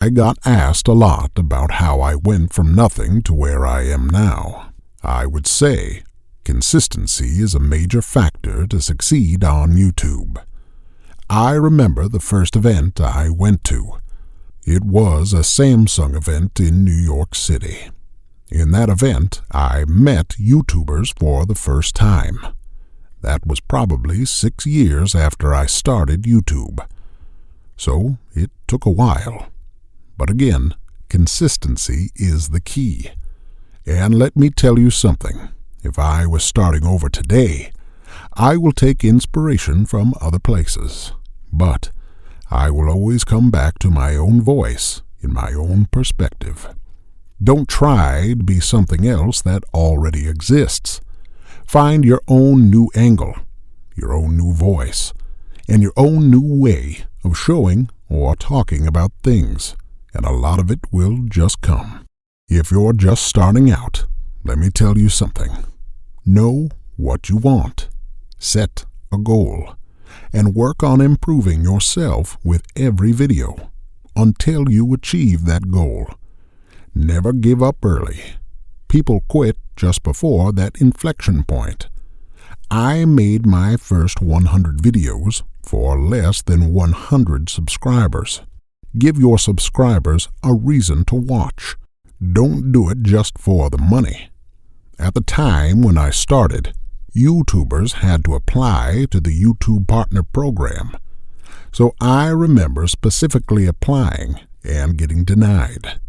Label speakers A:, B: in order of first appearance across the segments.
A: I got asked a lot about how I went from nothing to where I am now. I would say consistency is a major factor to succeed on YouTube. I remember the first event I went to. It was a Samsung event in New York City. In that event, I met YouTubers for the first time. That was probably 6 years after I started YouTube. So it took a while. But again, consistency is the key. And let me tell you something. If I was starting over today, I will take inspiration from other places. But I will always come back to my own voice in my own perspective. Don't try to be something else that already exists. Find your own new angle, your own new voice, and your own new way of showing or talking about things, and a lot of it will just come. If you're just starting out, let me tell you something. Know what you want. Set a goal, and work on improving yourself with every video until you achieve that goal. Never give up early. People quit just before that inflection point. I made my first 100 videos for less than 100 subscribers. Give your subscribers a reason to watch. Don't do it just for the money. At the time when I started, YouTubers had to apply to the YouTube Partner Program. So I remember specifically applying and getting denied.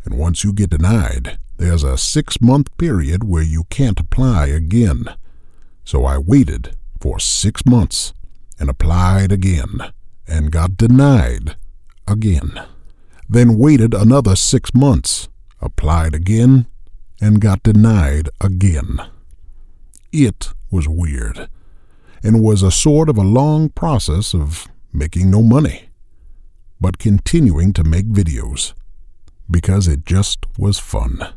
A: And once you get denied, there's a 6-month period where you can't apply again. So I waited for 6 months and applied again and got denied again. Then waited another 6 months, applied again, and got denied again. It was weird and was a sort of a long process of making no money, but continuing to make videos because it just was fun.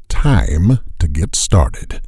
A: Time to get started.